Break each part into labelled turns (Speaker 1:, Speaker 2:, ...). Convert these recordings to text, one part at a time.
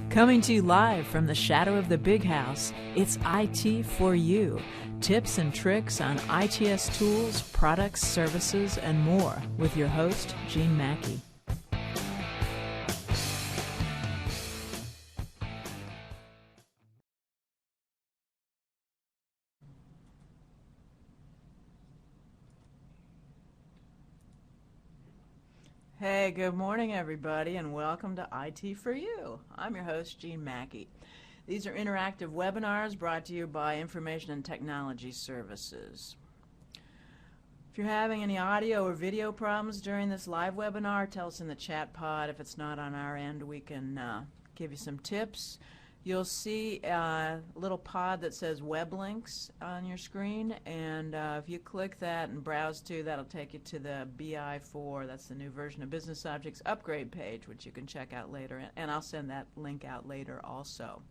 Speaker 1: Coming to you live from the shadow of the big house, it's IT for You. Tips and tricks on ITS tools, products, services, and more with your host, Gene Mackey. Hey, good morning, everybody, and welcome to IT for You. I'm your host, Gene Mackey. These are interactive webinars brought to you by Information and Technology Services. If you're having any audio or video problems during this live webinar, tell us in the chat pod. If it's not on our end, we can give you some tips. You'll see a little pod that says web links on your screen, and if you click that and browse to, that'll take you to the BI4, that's the new version of Business Objects upgrade page, which you can check out later, and I'll send that link out later also.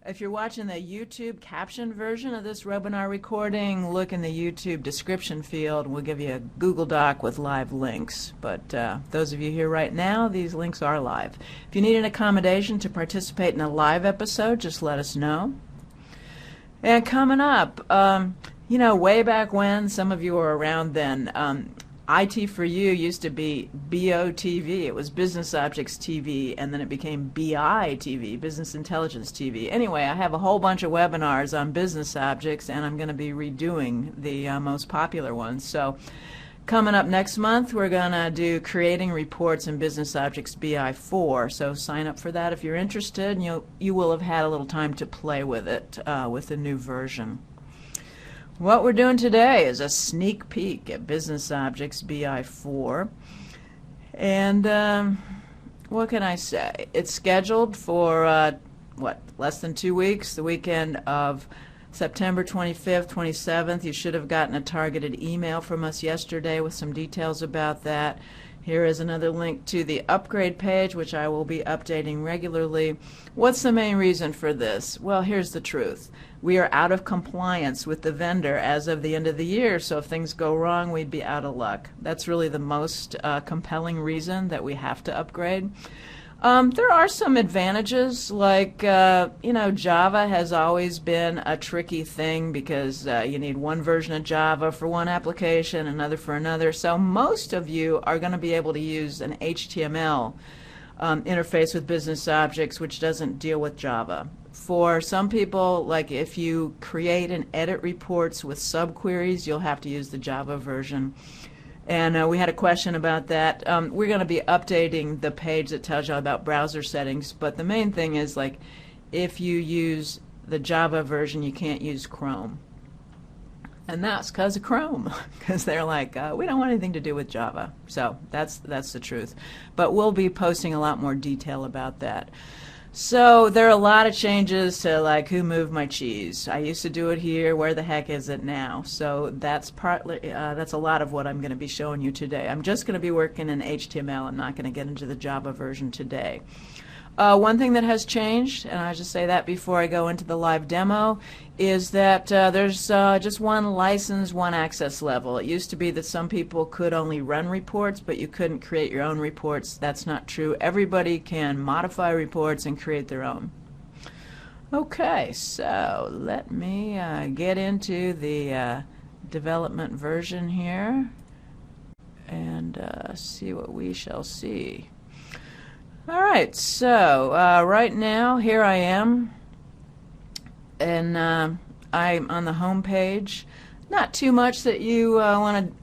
Speaker 1: If you're watching the YouTube captioned version of this webinar recording, look in the YouTube description field. We'll give you a Google Doc with live links. But those of you here right now, these links are live. If you need an accommodation to participate in a live episode, just let us know. And coming up, way back when, some of you were around then, IT for You used to be BOTV. It was Business Objects TV, and then it became BI TV, Business Intelligence TV. Anyway, I have a whole bunch of webinars on business objects, and I'm going to be redoing the most popular ones. So coming up next month, we're going to do Creating Reports in Business Objects BI4. So sign up for that if you're interested, and you will have had a little time to play with it with the new version. What we're doing today is a sneak peek at Business Objects BI4. And what can I say? It's scheduled for, less than 2 weeks, the weekend of September 25th, 27th. You should have gotten a targeted email from us yesterday with some details about that. Here is another link to the upgrade page, which I will be updating regularly. What's the main reason for this? Well, here's the truth. We are out of compliance with the vendor as of the end of the year, so if things go wrong, we'd be out of luck. That's really the most compelling reason that we have to upgrade. There are some advantages, like, Java has always been a tricky thing because you need one version of Java for one application, another for another. So most of you are going to be able to use an HTML interface with Business Objects, which doesn't deal with Java. For some people, like if you create and edit reports with subqueries, you'll have to use the Java version. And we had a question about that. We're going to be updating the page that tells you about browser settings, but the main thing is, like, if you use the Java version, you can't use Chrome. And that's because of Chrome, because they're like, we don't want anything to do with Java. So that's the truth. But we'll be posting a lot more detail about that. So there are a lot of changes to, like, who moved my cheese. I used to do it here. Where the heck is it now? So that's partly that's a lot of what I'm going to be showing you today. I'm just going to be working in HTML. I'm not going to get into the Java version today. One thing that has changed, and I'll just say that before I go into the live demo, is that there's just one license, one access level. It used to be that some people could only run reports, but you couldn't create your own reports. That's not true. Everybody can modify reports and create their own. Okay, so let me get into the development version here and see what we shall see. All right, so right now, here I am, and I'm on the home page. Not too much that you want to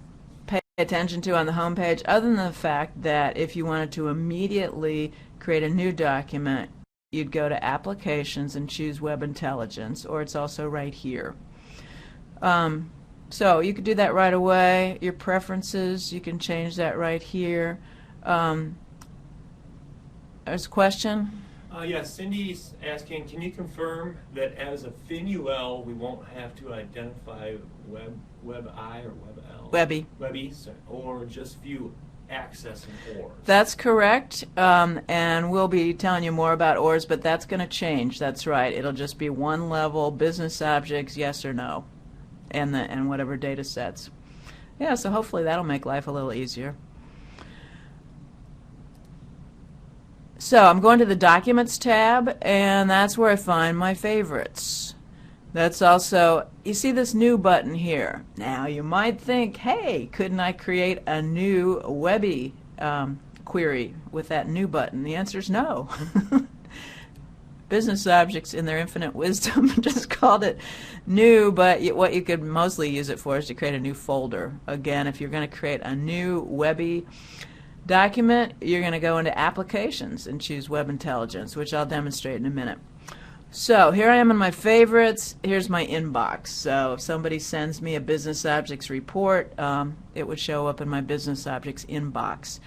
Speaker 1: pay attention to on the home page, other than the fact that if you wanted to immediately create a new document, you'd go to Applications and choose Web Intelligence, or it's also right here. So you could do that right away. Your preferences, you can change that right here. There's a question?
Speaker 2: Yes, Cindy's asking, can you confirm that as a FinUL, we won't have to identify WebI or WebL?
Speaker 1: Webby,
Speaker 2: or just view access and ORs?
Speaker 1: That's correct, and we'll be telling you more about ORs, but that's going to change. That's right. It'll just be one level, Business Objects, yes or no, and whatever data sets. Yeah, so hopefully that'll make life a little easier. So I'm going to the Documents tab, and that's where I find my favorites. That's also, you see this new button here. Now you might think, hey, couldn't I create a new Webby query with that new button? The answer is no. Business Objects, in their infinite wisdom, just called it new, but what you could mostly use it for is to create a new folder. Again, if you're going to create a new Webby document, you're going to go into Applications and choose Web Intelligence, which I'll demonstrate in a minute. So here I am in my favorites. Here's my inbox. So if somebody sends me a Business Objects report, it would show up in my Business Objects inbox.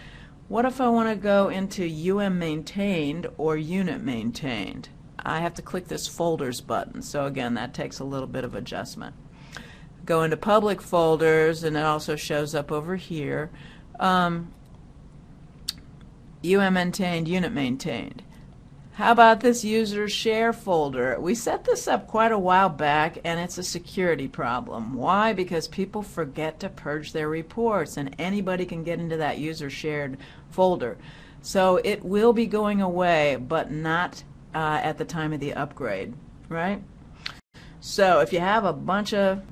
Speaker 1: What if I want to go into UM Maintained or Unit Maintained? I have to click this Folders button. So again, that takes a little bit of adjustment. Go into Public Folders, and it also shows up over here. UM Maintained, Unit Maintained. How about this user share folder? We set this up quite a while back, and it's a security problem. Why? Because people forget to purge their reports, and anybody can get into that user shared folder. So it will be going away, but not at the time of the upgrade, right? So if you have a bunch of,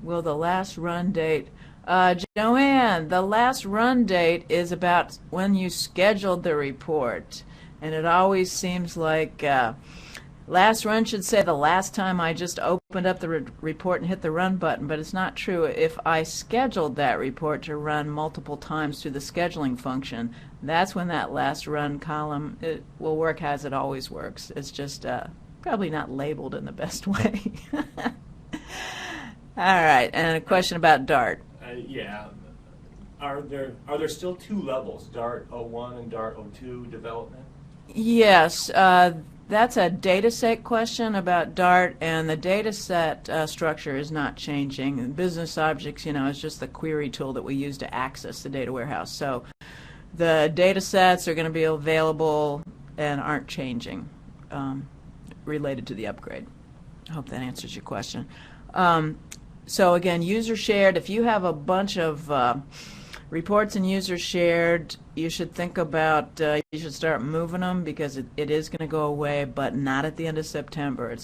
Speaker 1: well, the last run date, Joanne, the last run date is about when you scheduled the report. And it always seems like last run should say the last time I just opened up the report and hit the run button, but it's not true. If I scheduled that report to run multiple times through the scheduling function, that's when that last run column, it will work as it always works. It's just probably not labeled in the best way. All right, and a question about Dart.
Speaker 2: Yeah. Are there still two levels, Dart 01 and Dart 02 development?
Speaker 1: Yes, that's a dataset question about Dart, and the dataset structure is not changing. Business Objects, is just the query tool that we use to access the data warehouse. So the datasets are going to be available and aren't changing related to the upgrade. I hope that answers your question. So again, user shared, if you have a bunch of reports and user shared, you should think about, you should start moving them, because it is going to go away, but not at the end of September.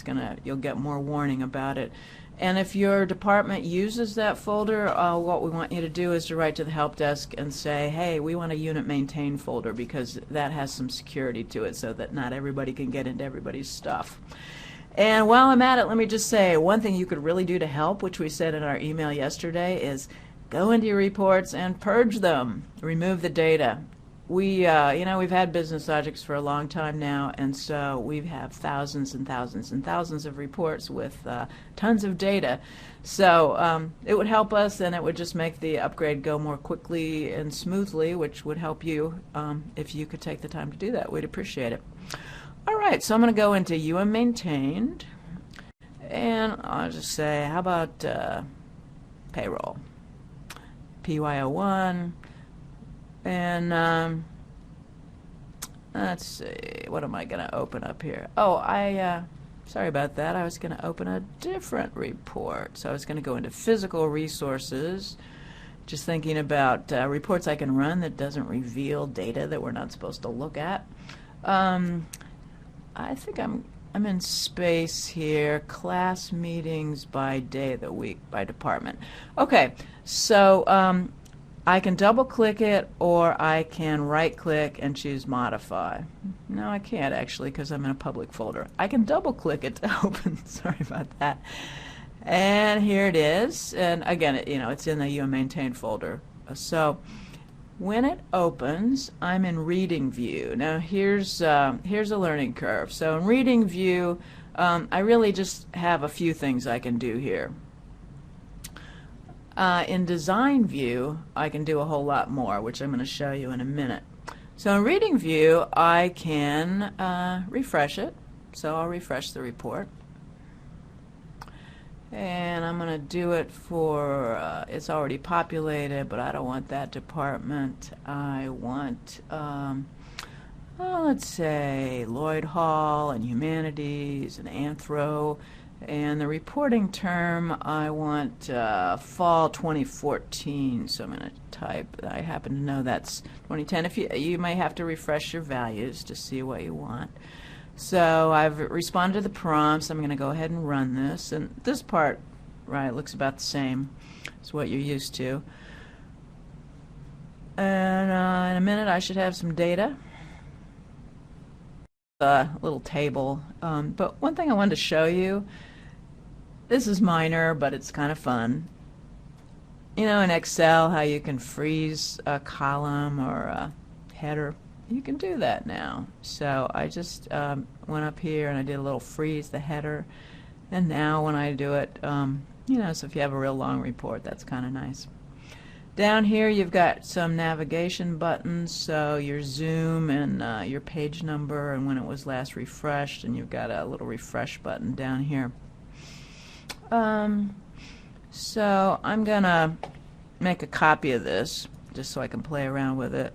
Speaker 1: You'll get more warning about it. And if your department uses that folder, what we want you to do is to write to the help desk and say, hey, we want a unit maintain folder, because that has some security to it so that not everybody can get into everybody's stuff. And while I'm at it, let me just say one thing you could really do to help, which we said in our email yesterday, is go into your reports and purge them. Remove the data. We've had Business Objects for a long time now, and so we have thousands and thousands and thousands of reports with tons of data. So it would help us, and it would just make the upgrade go more quickly and smoothly, which would help you if you could take the time to do that. We'd appreciate it. All right, so I'm going to go into UM Maintained, and I'll just say, how about payroll? PY01, and let's see, what am I going to open up here? Oh, sorry about that. I was going to open a different report. So I was going to go into physical resources, just thinking about reports I can run that doesn't reveal data that we're not supposed to look at. I think I'm in space here, class meetings by day of the week, by department. Okay, so I can double click it, or I can right click and choose modify. No, I can't actually, because I'm in a public folder. I can double click it to open. Sorry about that. And here it is, and again, it's in the UM Maintain folder. So when it opens, I'm in Reading View. Now here's a learning curve. So in Reading View, I really just have a few things I can do here. In Design View, I can do a whole lot more, which I'm going to show you in a minute. So in Reading View, I can refresh it. So I'll refresh the report. And I'm going to do it for, it's already populated, but I don't want that department. I want, let's say, Lloyd Hall and Humanities and Anthro. And the reporting term, I want fall 2014, so I'm going to type. I happen to know that's 2010. If you may have to refresh your values to see what you want. So I've responded to the prompts. I'm going to go ahead and run this, and this part, right, looks about the same as what you're used to. And in a minute I should have some data, a little table. But one thing I wanted to show you, this is minor, but it's kind of fun. You know, in Excel, how you can freeze a column or a header. You can do that now. So I just went up here and I did a little freeze the header. And now when I do it, you know, so if you have a real long report, that's kind of nice. Down here you've got some navigation buttons, so your zoom and your page number and when it was last refreshed, and you've got a little refresh button down here. So I'm gonna make a copy of this just so I can play around with it.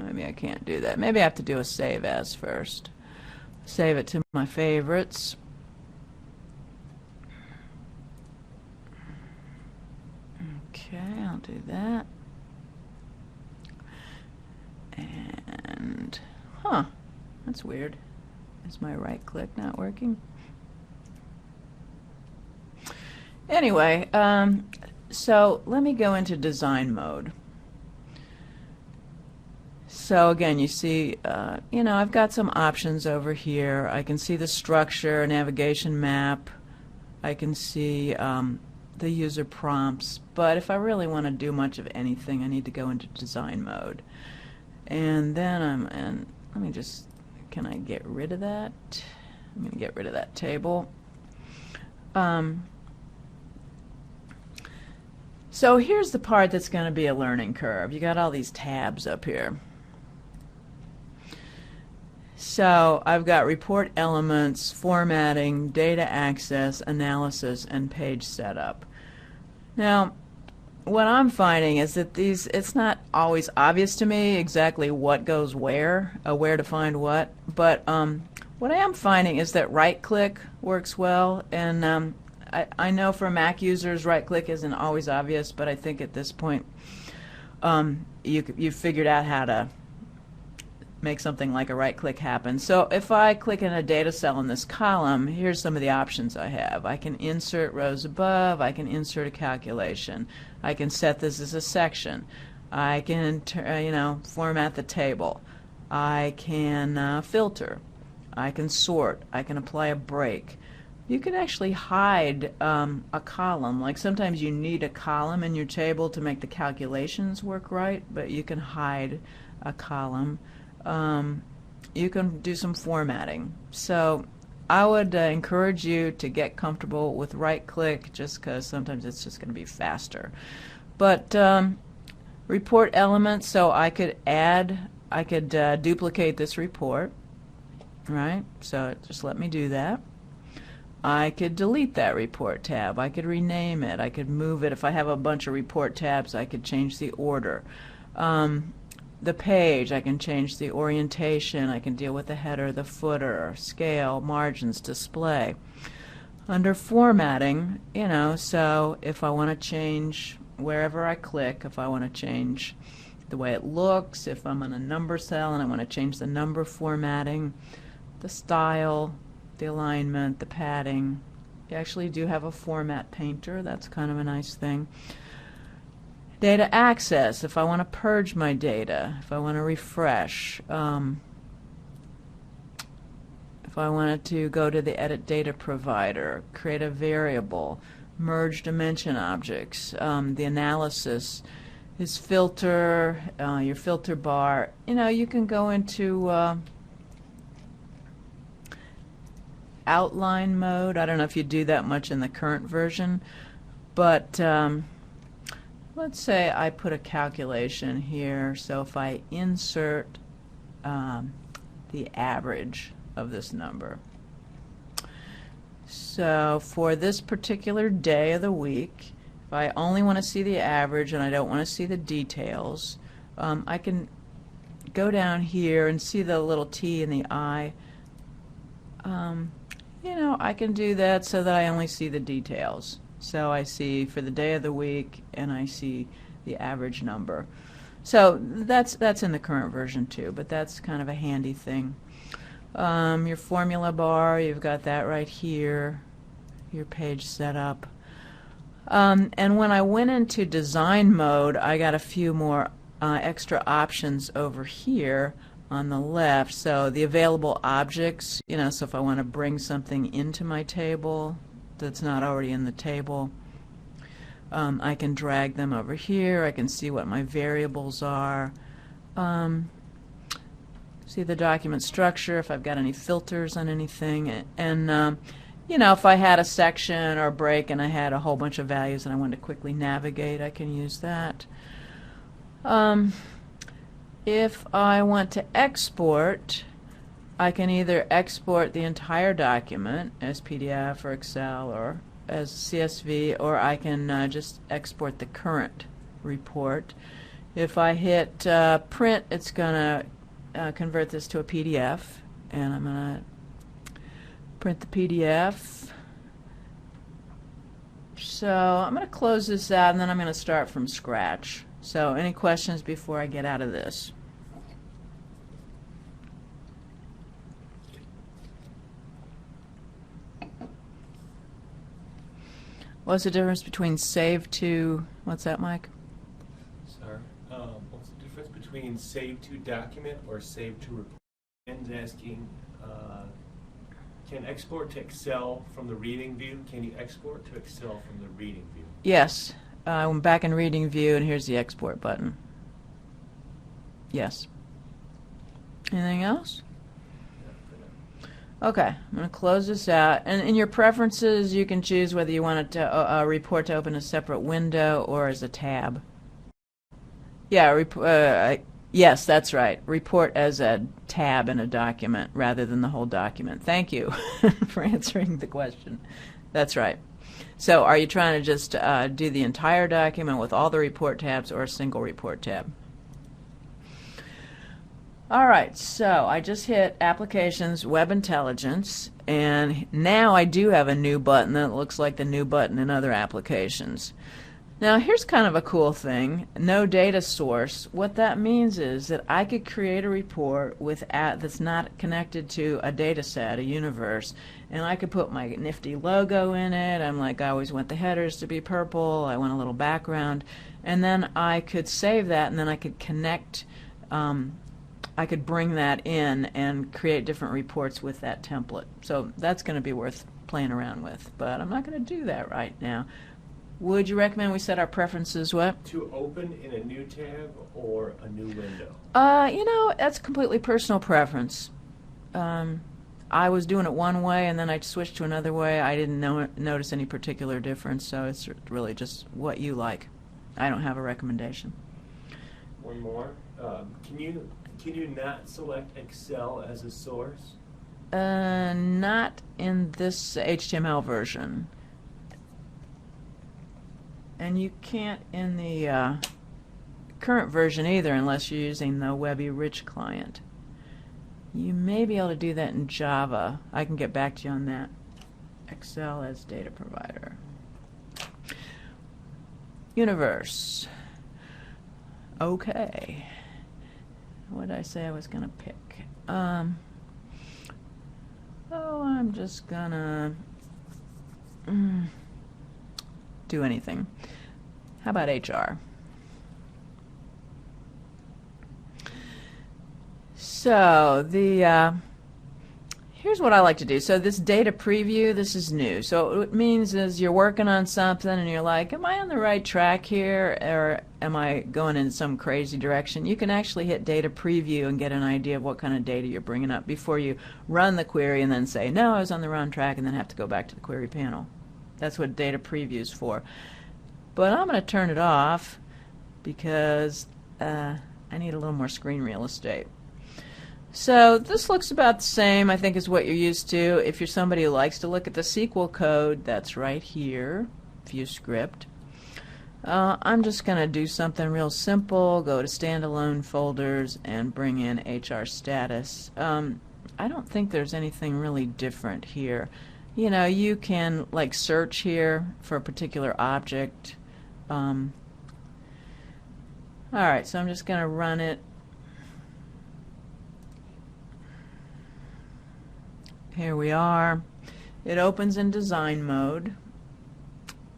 Speaker 1: Maybe I can't do that. Maybe I have to do a save as first. Save it to my favorites. Okay, I'll do that. And, that's weird. Is my right click not working? Anyway, so let me go into design mode. So again, you see, you know, I've got some options over here. I can see the structure, navigation map. I can see the user prompts. But if I really want to do much of anything, I need to go into design mode. And then let me just, can I get rid of that? I'm going to get rid of that table. So here's the part that's going to be a learning curve. You got all these tabs up here. So I've got report elements, formatting, data access, analysis, and page setup. Now, what I'm finding is that it's not always obvious to me exactly what goes where to find what, but what I am finding is that right-click works well, and I know for Mac users right-click isn't always obvious, but I think at this point you've figured out how to make something like a right-click happen. So if I click in a data cell in this column, here's some of the options I have. I can insert rows above, I can insert a calculation, I can set this as a section, I can you know, format the table, I can filter, I can sort, I can apply a break. You can actually hide a column. Like sometimes you need a column in your table to make the calculations work right, but you can hide a column. You can do some formatting. So I would encourage you to get comfortable with right-click, just because sometimes it's just going to be faster. But report elements, so I could duplicate this report, right? So just let me do that. I could delete that report tab. I could rename it. I could move it. If I have a bunch of report tabs, I could change the order. The page, I can change the orientation, I can deal with the header, the footer, scale, margins, display. Under formatting, you know, so if I want to change wherever I click, if I want to change the way it looks, if I'm on a number cell and I want to change the number formatting, the style, the alignment, the padding. You actually do have a format painter, that's kind of a nice thing. Data access, if I want to purge my data, if I want to refresh, if I wanted to go to the edit data provider, create a variable, merge dimension objects, the analysis, is filter, your filter bar. You know, you can go into outline mode. I don't know if you do that much in the current version, but let's say I put a calculation here. So if I insert the average of this number. So for this particular day of the week, if I only want to see the average and I don't want to see the details, I can go down here and see the little T and the I. you know, I can do that so that I only see the details. So I see for the day of the week, and I see the average number. So that's in the current version too, but that's kind of a handy thing. Your formula bar, you've got that right here, your page setup. And when I went into design mode, I got a few more extra options over here on the left. So the available objects, you know, so if I want to bring something into my table that's not already in the table, I can drag them over here. I can see what my variables are. See the document structure, if I've got any filters on anything. And you know, if I had a section or a break and I had a whole bunch of values and I wanted to quickly navigate, I can use that. If I want to export, I can either export the entire document as PDF or Excel or as CSV, or I can just export the current report. If I hit print, it's going to convert this to a PDF, and I'm going to print the PDF. So I'm going to close this out, and then I'm going to start from scratch. So any questions before I get out of this? What's the difference between save to, what's that, Mike?
Speaker 2: Sorry. What's the difference between save to document or save to report? Ben's asking, can export to Excel from the reading view? Can you export to Excel from the reading view?
Speaker 1: Yes. I'm back in reading view, and here's the export button. Yes. Anything else? Okay, I'm going to close this out. And in your preferences, you can choose whether you want it to report to open a separate window or as a tab. Yeah, yes, that's right. Report as a tab in a document rather than the whole document. Thank you for answering the question. That's right. So are you trying to just do the entire document with all the report tabs or a single report tab? All right, so I just hit Applications, Web Intelligence, and now I do have a new button that looks like the new button in other applications. Now here's kind of a cool thing, no data source. What that means is that I could create a report that's not connected to a data set, a universe, and I could put my nifty logo in it. I'm like, I always want the headers to be purple, I want a little background, and then I could save that, and then I could connect, I could bring that in and create different reports with that template. So that's going to be worth playing around with, but I'm not going to do that right now. Would you recommend we set our preferences what?
Speaker 2: To open in a new tab or a new window?
Speaker 1: You know, that's completely personal preference. I was doing it one way and then I switched to another way. I didn't notice any particular difference, so it's really just what you like. I don't have a recommendation.
Speaker 2: One more. Can you not select Excel as a source?
Speaker 1: Not in this HTML version. And you can't in the current version either unless you're using the Webby Rich client. You may be able to do that in Java. I can get back to you on that. Excel as data provider. Universe. Okay. What did I say I was going to pick? I'm just going to do anything. How about HR? So here's what I like to do. So this data preview, this is new. So what it means is you're working on something and you're like, am I on the right track here, or am I going in some crazy direction? You can actually hit data preview and get an idea of what kind of data you're bringing up before you run the query and then say, no, I was on the wrong track, and then have to go back to the query panel. That's what data preview is for. But I'm going to turn it off because I need a little more screen real estate. So this looks about the same, I think, as what you're used to. If you're somebody who likes to look at the SQL code, that's right here, View Script. I'm just going to do something real simple, go to standalone folders and bring in HR status. I don't think there's anything really different here. You know, you can like search here for a particular object. All right, so I'm just going to run it. Here we are. It opens in design mode.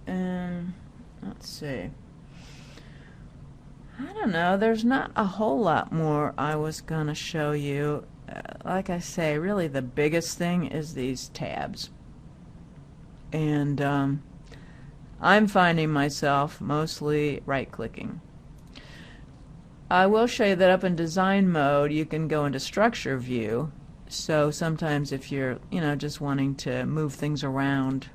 Speaker 1: And let's see. I don't know, there's not a whole lot more I was going to show you. Like I say, really the biggest thing is these tabs. And I'm finding myself mostly right-clicking. I will show you that up in design mode you can go into structure view. So sometimes if you're, just wanting to move things around,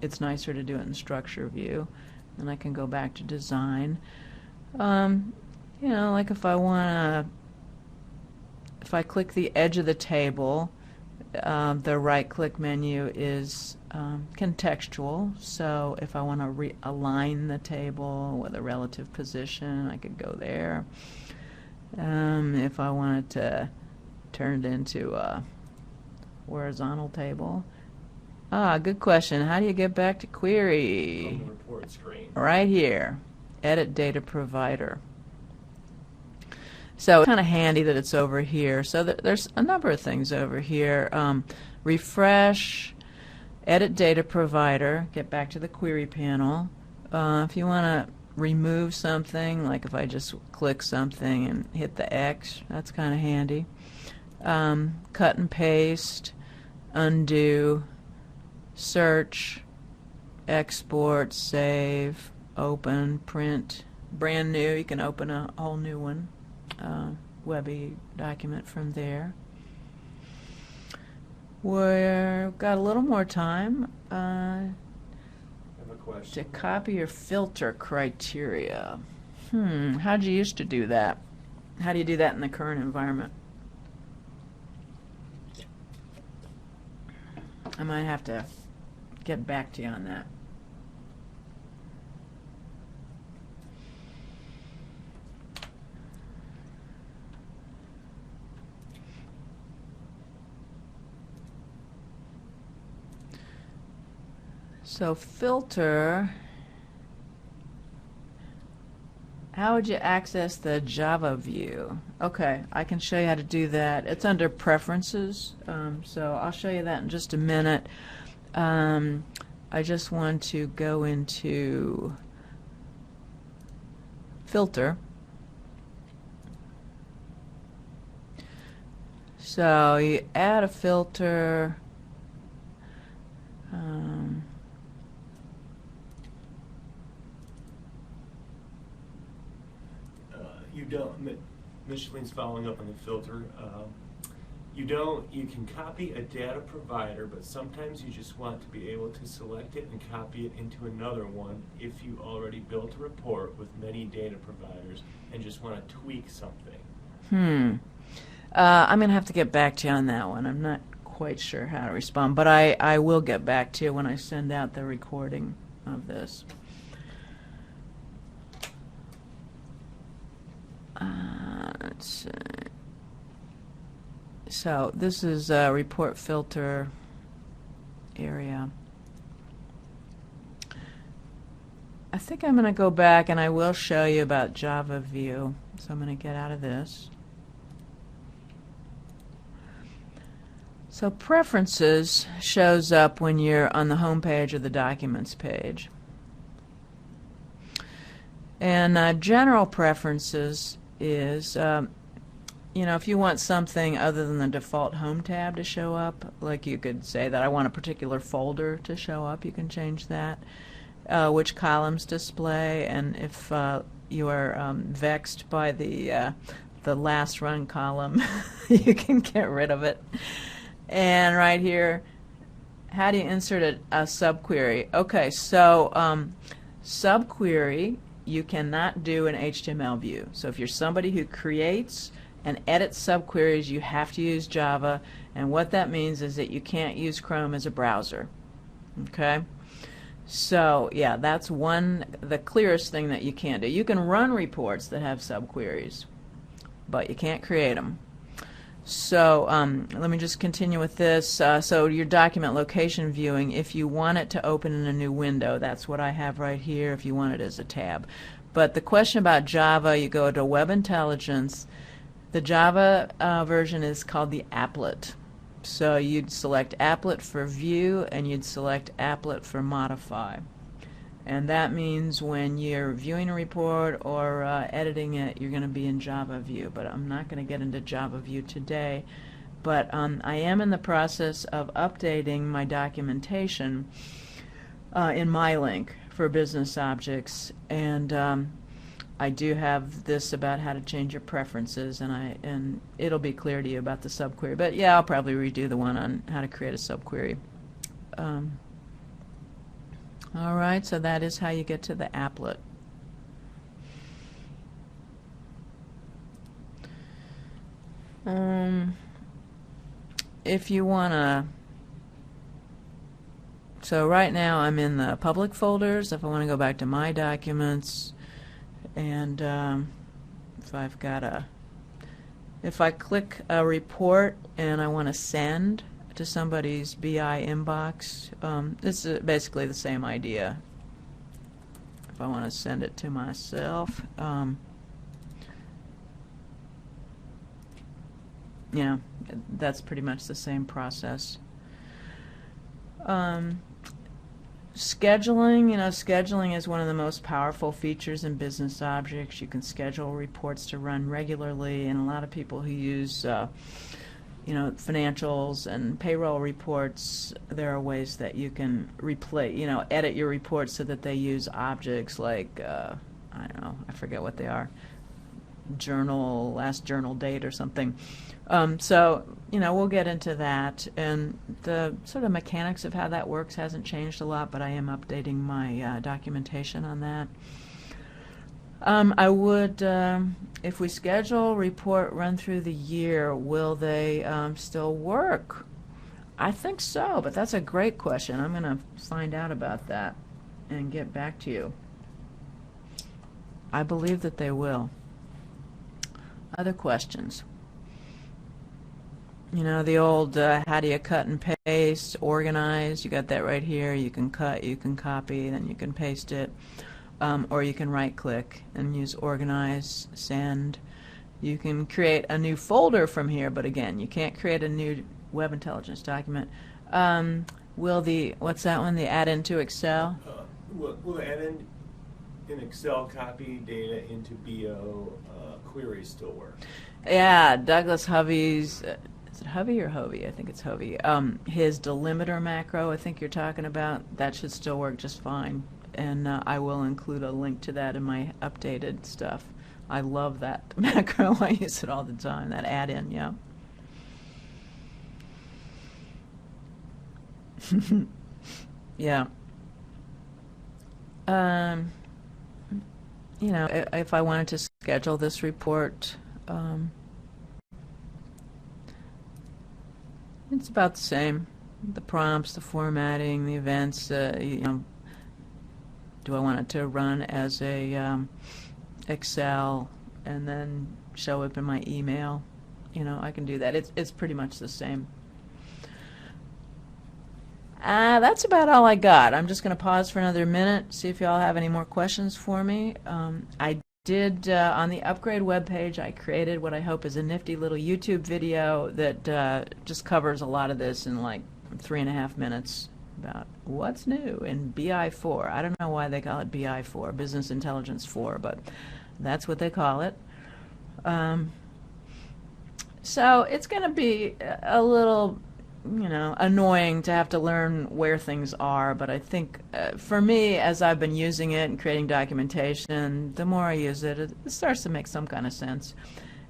Speaker 1: it's nicer to do it in structure view. And I can go back to design. Like if I click the edge of the table, the right-click menu is contextual. So if I want to realign the table with a relative position, I could go there. If I wanted to turn it into a horizontal table. Good question. How do you get back to query?
Speaker 2: On the report screen.
Speaker 1: Right here. Edit data provider. So it's kind of handy that it's over here. So there's a number of things over here. Refresh, edit data provider, get back to the query panel. If you want to remove something, like if I just click something and hit the X, that's kind of handy. Cut and paste, undo, search, export, save, open, print, brand new. You can open a whole new one, Webby document from there. We've got a little more time
Speaker 2: I have a question.
Speaker 1: to copy your filter criteria. How'd you used to do that? How do you do that in the current environment? I might have to get back to you on that. So filter, how would you access the Java view? Okay, I can show you how to do that. It's under preferences, so I'll show you that in just a minute. I just want to go into filter. So you add a filter.
Speaker 2: Micheline's following up on the filter. You can copy a data provider, but sometimes you just want to be able to select it and copy it into another one if you already built a report with many data providers and just want to tweak something.
Speaker 1: I'm going to have to get back to you on that one. I'm not quite sure how to respond, but I will get back to you when I send out the recording of this. Let's see. So this is a report filter area. I think I'm going to go back and I will show you about Java View. So I'm going to get out of this. So preferences shows up when you're on the home page or the documents page. And general preferences is, if you want something other than the default home tab to show up, like you could say that I want a particular folder to show up, you can change that. Which columns display, and if you are vexed by the last run column, you can get rid of it. And right here, how do you insert a subquery? Okay, so subquery you cannot do in HTML view. So if you're somebody who creates and edits subqueries, you have to use Java, and what that means is that you can't use Chrome as a browser. Okay? So yeah, that's the clearest thing that you can't do. You can run reports that have subqueries, but you can't create them. So let me just continue with this. So your document location viewing, if you want it to open in a new window, that's what I have right here, if you want it as a tab. But the question about Java, you go to Web Intelligence. The Java version is called the applet. So you'd select applet for view, and you'd select applet for modify. And that means when you're viewing a report or editing it, you're going to be in Java View. But I'm not going to get into Java View today. But I am in the process of updating my documentation in MyLink for business objects. And I do have this about how to change your preferences, and it'll be clear to you about the subquery. But yeah, I'll probably redo the one on how to create a subquery. All right, so that is how you get to the applet. If you want to, so right now I'm in the public folders. If I want to go back to my documents, and if I click a report and I want to send to somebody's BI inbox, this is basically the same idea. If I want to send it to myself, yeah, that's pretty much the same process. Scheduling, scheduling is one of the most powerful features in Business Objects. You can schedule reports to run regularly, and a lot of people who use financials and payroll reports, there are ways that you can edit your reports so that they use objects like, I don't know, I forget what they are, last journal date or something. So, we'll get into that. And the sort of mechanics of how that works hasn't changed a lot, but I am updating my documentation on that. I would, if we schedule report run through the year, will they still work? I think so, but that's a great question. I'm going to find out about that and get back to you. I believe that they will. Other questions? The old how do you cut and paste, organize, you got that right here. You can cut, you can copy, then you can paste it. Or you can right-click and use organize, send. You can create a new folder from here, but again, you can't create a new Web Intelligence document. What's that one, the add into Excel?
Speaker 2: Will add in Excel copy data into BO queries still work?
Speaker 1: Yeah, Douglas Hovey's, is it Hovey or Hovey? I think it's Hovey. His delimiter macro, I think you're talking about, that should still work just fine. And I will include a link to that in my updated stuff. I love that macro. I use it all the time, that add-in, yeah. Yeah. If I wanted to schedule this report, it's about the same. The prompts, the formatting, the events, do I want it to run as a Excel and then show up in my email? I can do that. It's pretty much the same. That's about all I got. I'm just going to pause for another minute, see if y'all have any more questions for me. I did, on the Upgrade webpage, I created what I hope is a nifty little YouTube video that just covers a lot of this in like 3.5 minutes. About what's new in BI4. I don't know why they call it BI4, Business Intelligence 4, but that's what they call it. So it's going to be a little, annoying to have to learn where things are, but I think for me, as I've been using it and creating documentation, the more I use it, it starts to make some kind of sense.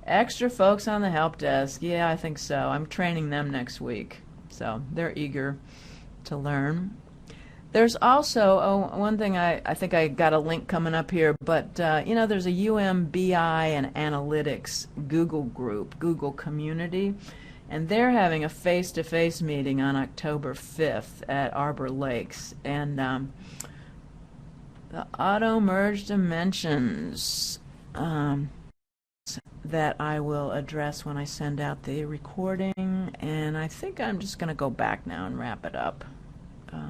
Speaker 1: Extra folks on the help desk, yeah, I think so. I'm training them next week, so they're eager to learn. There's also one thing, I think I got a link coming up here, but there's a UMBI and Analytics Google group, Google community, and they're having a face-to-face meeting on October 5th at Arbor Lakes, and the auto merge dimensions, that I will address when I send out the recording, and I think I'm just going to go back now and wrap it up. Let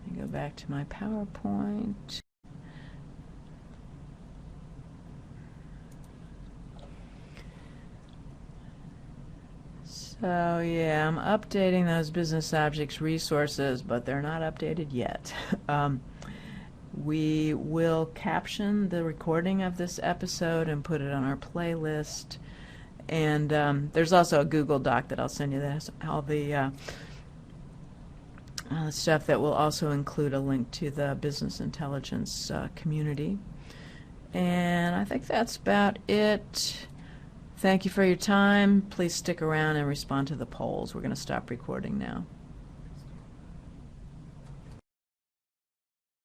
Speaker 1: me go back to my PowerPoint. So yeah, I'm updating those business objects resources, but they're not updated yet. We will caption the recording of this episode and put it on our playlist. And there's also a Google Doc that I'll send you that has all the stuff that will also include a link to the business intelligence community. And I think that's about it. Thank you for your time. Please stick around and respond to the polls. We're going to stop recording now.